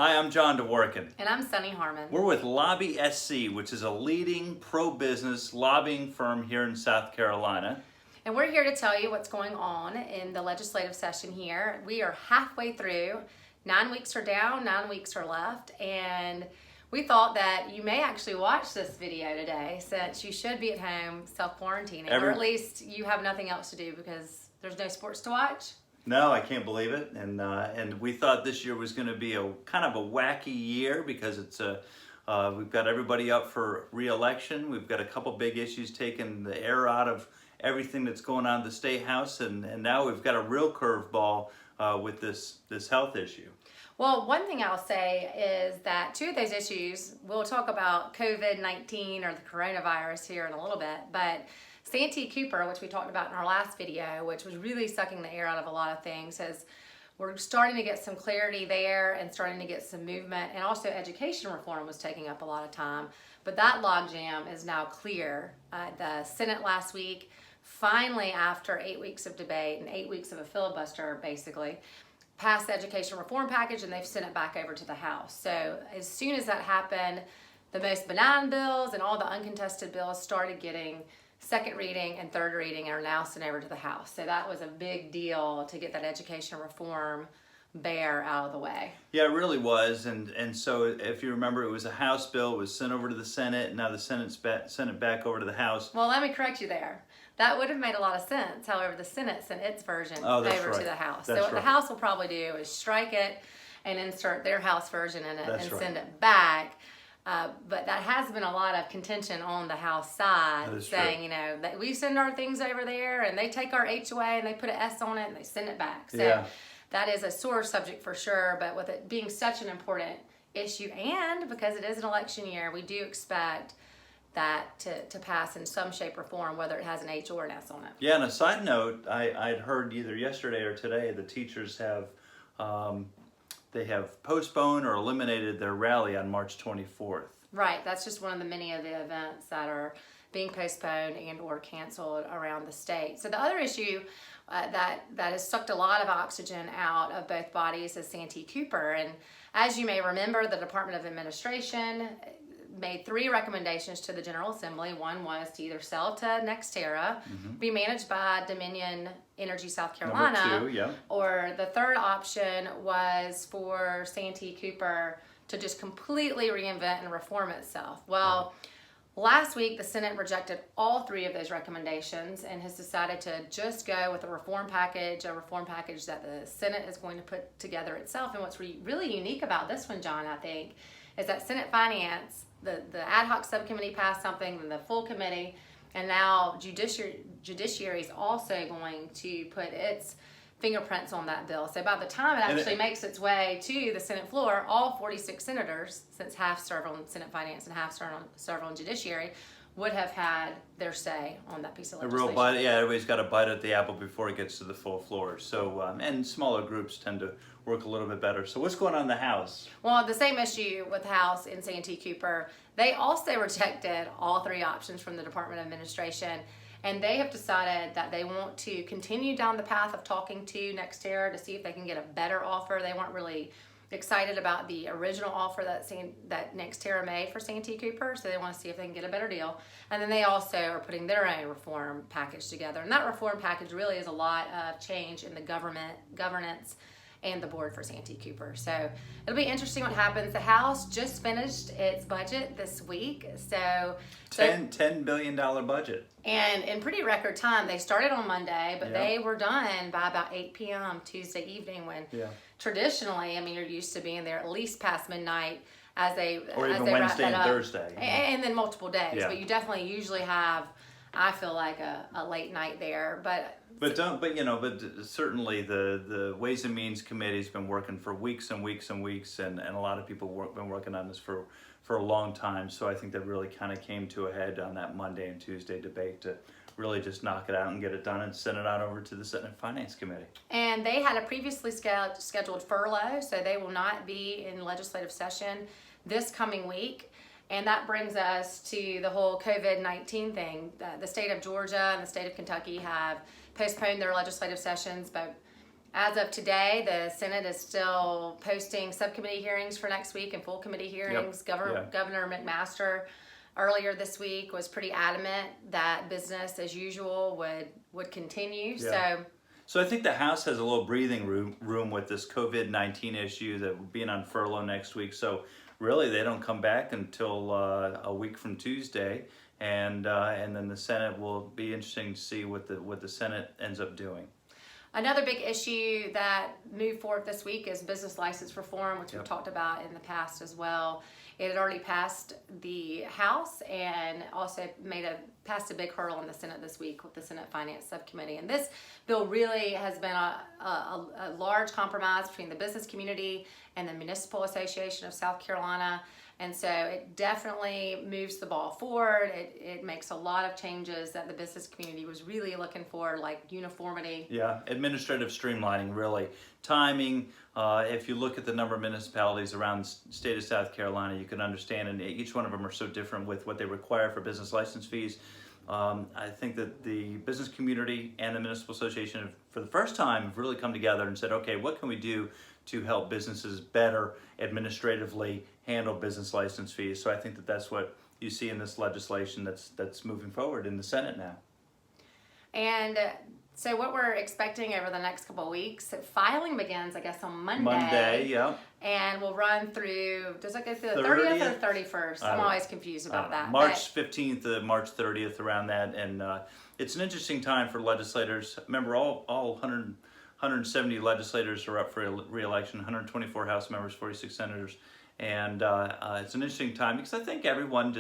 Hi, I'm John DeWorken. And I'm Sunnie Harmon. We're with LobbySC, which is a leading pro-business lobbying firm here in South Carolina. And we're here to tell you what's going on in the legislative session here. We are halfway through. 9 weeks are down, 9 weeks are left. And we thought that you may actually watch this video today since you should be at home self-quarantining. Or at least you have nothing else to do because there's no sports to watch. No, I can't believe it, and we thought this year was going to be a kind of a wacky year because it's we've got everybody up for re-election. We've got a couple big issues taking the air out of everything that's going on in the State House, and now we've got a real curveball with this health issue. Well, one thing I'll say is that two of those issues, we'll talk about COVID-19 or the coronavirus here in a little bit, but Santee Cooper, which we talked about in our last video, which was really sucking the air out of a lot of things, we're starting to get some clarity there and starting to get some movement, and also education reform was taking up a lot of time. But that logjam is now clear. The Senate last week, finally after 8 weeks of debate and 8 weeks of a filibuster basically, passed the education reform package and they've sent it back over to the House. So as soon as that happened, the most benign bills and all the uncontested bills started getting second reading and third reading and are now sent over to the House. So that was a big deal to get that education reform bear out of the way. Yeah, it really was, and so if you remember, it was a House bill, it was sent over to the Senate, and now the Senate's sent it back over to the House. Well, let me correct you there. That would have made a lot of sense. However, the Senate sent its version over to the House. So what the House will probably do is strike it and insert their House version in it and send it back. But that has been a lot of contention on the House side, saying, you know, that we send our things over there and they take our H away and they put an S on it and they send it back. So that is a sore subject for sure, but with it being such an important issue and because it is an election year, we do expect that to pass in some shape or form, whether it has an H or an S on it. Yeah, and a side note, I'd heard either yesterday or today the teachers have they have postponed or eliminated their rally on March 24th. Right, that's just one of the many of the events that are being postponed and or canceled around the state. So the other issue that has sucked a lot of oxygen out of both bodies is Santee Cooper. And as you may remember, the Department of Administration made 3 recommendations to the General Assembly. One was to either sell to NextEra, be managed by Dominion Energy South Carolina, Number 2, or the third option was for Santee Cooper to just completely reinvent and reform itself. Well, last week the Senate rejected all 3 of those recommendations and has decided to just go with a reform package that the Senate is going to put together itself. And what's really unique about this one, John, I think, is that Senate Finance, the ad hoc subcommittee passed something, then the full committee, and now Judiciary is also going to put its fingerprints on that bill. So by the time it actually makes its way to the Senate floor, all 46 senators, since half serve on Senate Finance and half serve on Judiciary, would have had their say on that piece of legislation. A real bite, yeah, everybody's got a bite at the apple before it gets to the full floor. So, and smaller groups tend to work a little bit better. So what's going on in the House? Well, the same issue with the House and Santee Cooper. They also rejected all 3 options from the Department of Administration, and they have decided that they want to continue down the path of talking to NextEra to see if they can get a better offer. They weren't really excited about the original offer that NextEra made for Santee Cooper, so they want to see if they can get a better deal. And then they also are putting their own reform package together, and that reform package really is a lot of change in the governance and the board for Santee Cooper. So it'll be interesting what happens. The House just finished its budget this week, so $10 billion budget. And in pretty record time. They started on Monday, but they were done by about 8 p.m. Tuesday evening, when traditionally, I mean, you're used to being there at least past midnight as they Wednesday and Thursday. And then multiple days. But you definitely usually have, I feel like, a late night there. But certainly the Ways and Means Committee's been working for weeks and weeks and weeks, and a lot of people been working on this for a long time. So I think that really kind of came to a head on that Monday and Tuesday debate to really just knock it out and get it done and send it out over to the Senate Finance Committee. And they had a previously scheduled furlough, so they will not be in legislative session this coming week. And that brings us to the whole COVID-19 thing. The state of Georgia and the state of Kentucky have postponed their legislative sessions, but As of today, the Senate is still posting subcommittee hearings for next week and full committee hearings. Governor McMaster earlier this week was pretty adamant that business as usual would continue. So I think the House has a little breathing room with this COVID-19 issue that will be on furlough next week. So really, they don't come back until a week from Tuesday, and then the Senate will be interesting to see what the Senate ends up doing. Another big issue that moved forward this week is business license reform, which we've talked about in the past as well. It had already passed the House and also passed a big hurdle in the Senate this week with the Senate Finance Subcommittee. And this bill really has been a large compromise between the business community and the Municipal Association of South Carolina. And so it definitely moves the ball forward. It makes a lot of changes that the business community was really looking for, like uniformity. Yeah, administrative streamlining, really. Timing, if you look at the number of municipalities around the state of South Carolina, you can understand, and each one of them are so different with what they require for business license fees. I think that the business community and the Municipal Association have, for the first time, have really come together and said, okay, what can we do to help businesses better administratively handle business license fees? So I think that that's what you see in this legislation that's moving forward in the Senate now. And so what we're expecting over the next couple of weeks, filing begins, I guess, on Monday. Monday, yeah. And we'll run through, does it go through the 30th or the 31st? I'm always confused about that. March 15th to March 30th, around that. And it's an interesting time for legislators. Remember, all 170 legislators are up for re-election, 124 House members, 46 senators. And it's an interesting time because I think everyone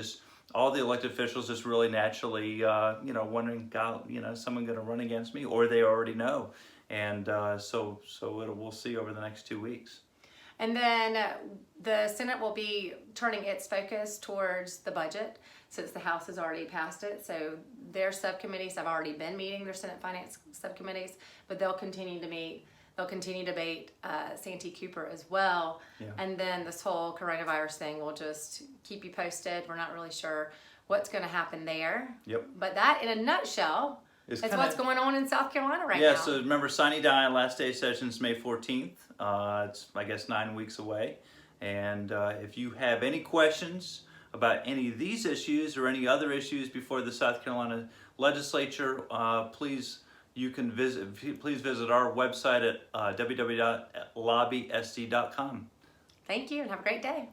all the elected officials just really naturally, wondering, God, is someone going to run against me? Or they already know. And so we'll see over the next 2 weeks. And then the Senate will be turning its focus towards the budget since the House has already passed it. So their subcommittees have already been meeting, their Senate Finance subcommittees, but they'll continue to meet. They'll continue to debate Santee Cooper as well. Yeah. And then this whole coronavirus thing will just keep you posted. We're not really sure what's going to happen there. Yep. But that, in a nutshell, is what's going on in South Carolina right now. Yeah, so remember, Sunnie died, last day of session is May 14th. It's, I guess, 9 weeks away. And if you have any questions about any of these issues or any other issues before the South Carolina legislature, please visit our website at www.lobbysc.com. Thank you, and have a great day.